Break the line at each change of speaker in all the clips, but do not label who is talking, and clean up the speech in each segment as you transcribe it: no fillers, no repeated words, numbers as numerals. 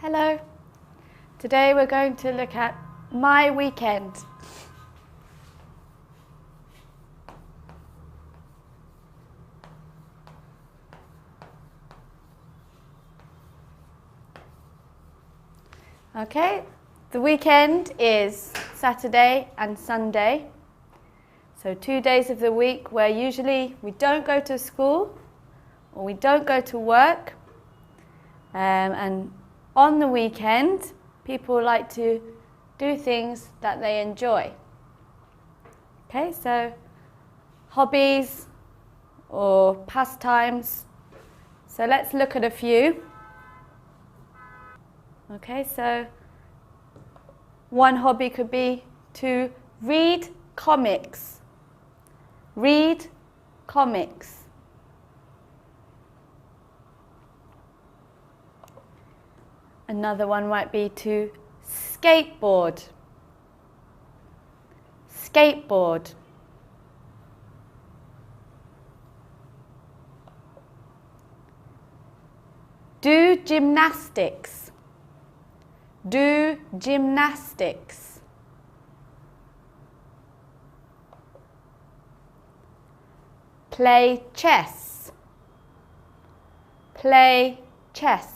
Hello. Today we're going to look at my weekend. Okay, the weekend is Saturday and Sunday. So 2 days of the week where usually we don't go to school or we don't go to work. And on the weekend, people like to do things that they enjoy. Okay, so hobbies or pastimes. So let's look at a few. Okay, so one hobby could be to read comics. Read comics. Another one might be to skateboard. Skateboard. Do gymnastics. Do gymnastics. Play chess. Play chess.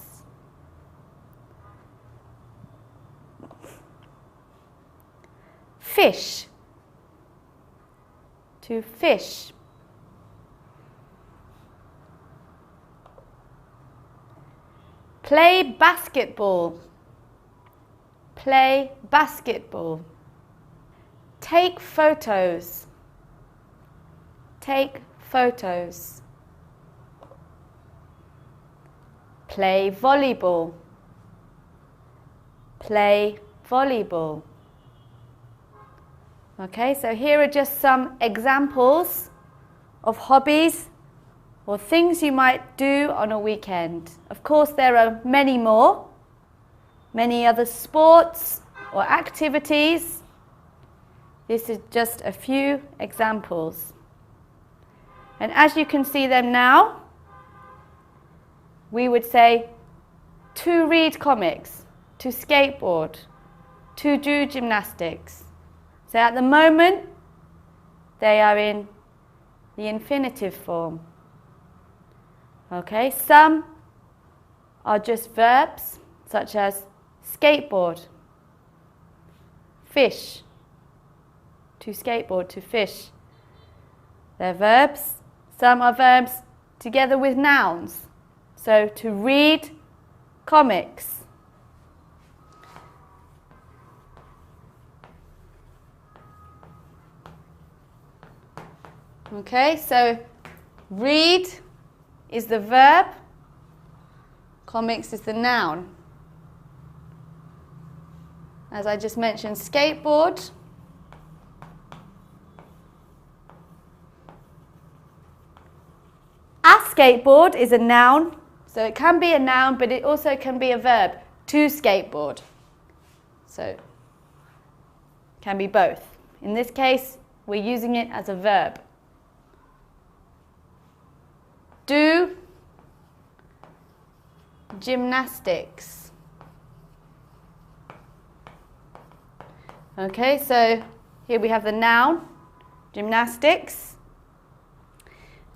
Fish. To fish. Play basketball. Play basketball. Take photos. Take photos. Play volleyball. Play volleyball. Okay, so here are just some examples of hobbies or things you might do on a weekend. Of course, there are many more, many other sports or activities. This is just a few examples. And as you can see them now, we would say to read comics, to skateboard, to do gymnastics. So at the moment, they are in the infinitive form. Okay, some are just verbs, such as skateboard, fish, to skateboard, to fish. They're verbs. Some are verbs together with nouns. So to read comics. Okay, so read is the verb, comics is the noun. As I just mentioned, skateboard. A skateboard is a noun, so it can be a noun, but it also can be a verb, to skateboard. So it can be both. In this case, we're using it as a verb. Do gymnastics. Okay, so here we have the noun, gymnastics.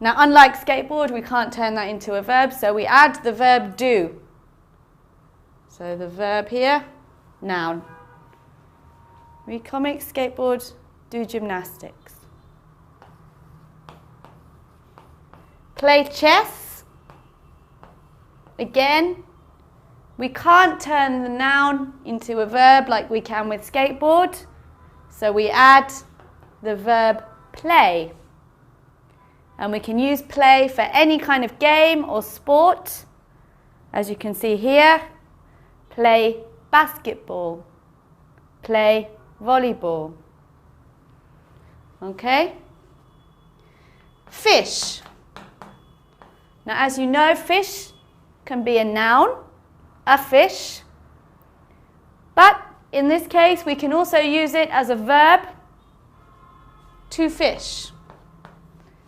Now, unlike skateboard, we can't turn that into a verb, so we add the verb do. So the verb here, noun. Read comics, skateboard, do gymnastics. Play chess. Again, we can't turn the noun into a verb like we can with skateboard, so we add the verb play. And we can use play for any kind of game or sport. As you can see here, play basketball, play volleyball. Okay? Fish. Now, as you know, fish can be a noun, a fish. But in this case, we can also use it as a verb, to fish.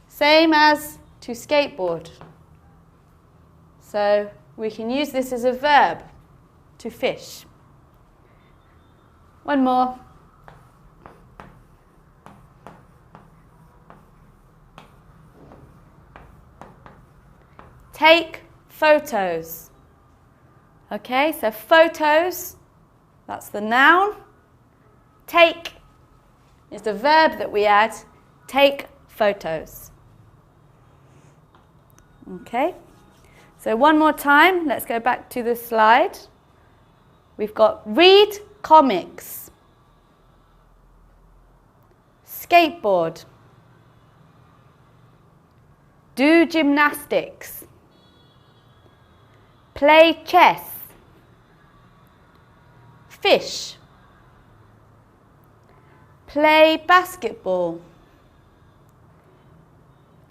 Same as to skateboard. So we can use this as a verb, to fish. One more. Take photos. Okay, so photos, that's the noun. Take is the verb that we add. Take photos. Okay, so one more time, let's go back to the slide. We've got read comics, skateboard, do gymnastics, play chess, fish, play basketball,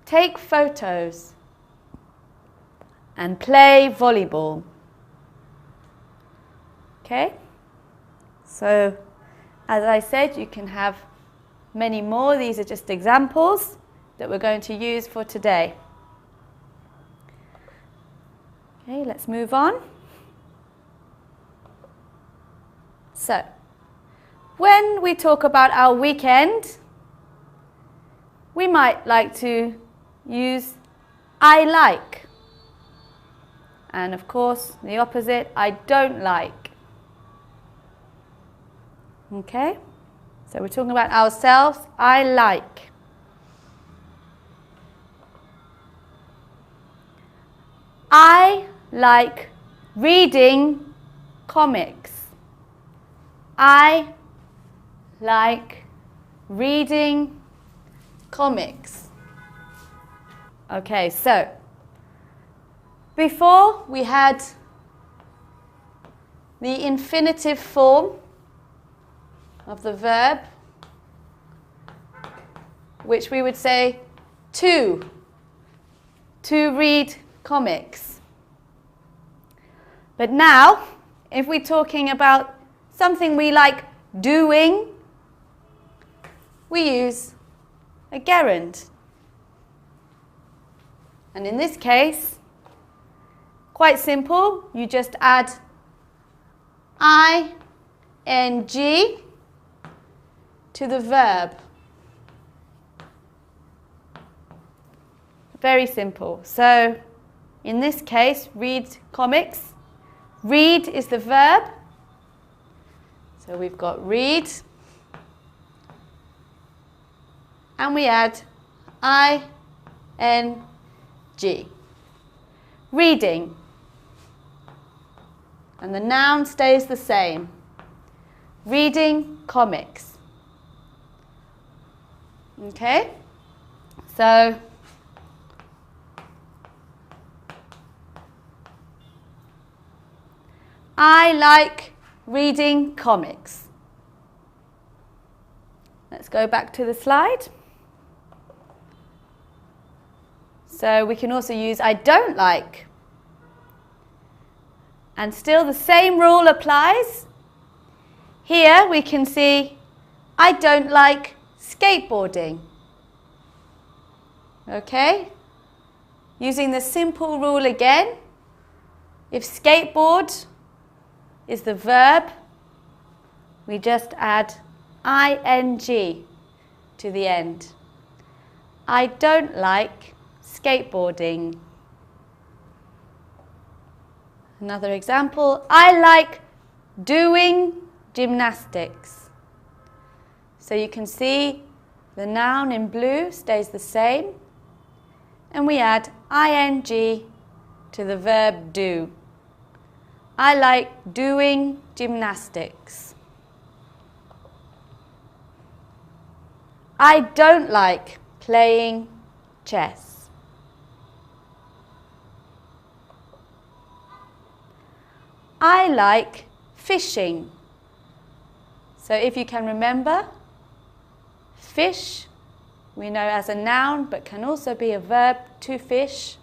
take photos, and play volleyball. Okay, so as I said, you can have many more. These are just examples that we're going to use for today. Okay, let's move on. So, when we talk about our weekend, we might like to use I like. And of course, the opposite, I don't like. Okay? So we're talking about ourselves, I like. I like reading comics. I like reading comics. Okay, so before we had the infinitive form of the verb, which we would say to read comics. But now, if we're talking about something we like doing, we use a gerund. And in this case, quite simple, you just add ing to the verb. Very simple. So, in this case, read comics. Read is the verb. So we've got read. And we add ing. Reading. And the noun stays the same. Reading comics. Okay? So, I like reading comics. Let's go back to the slide. So we can also use I don't like. And still the same rule applies. Here we can see I don't like skateboarding. Okay? Using the simple rule again. If skateboard is the verb, we just add ing to the end. I don't like skateboarding. Another example, I like doing gymnastics. So you can see the noun in blue stays the same, and we add ing to the verb do. I like doing gymnastics. I don't like playing chess. I like fishing. So if you can remember, fish we know as a noun but can also be a verb, to fish.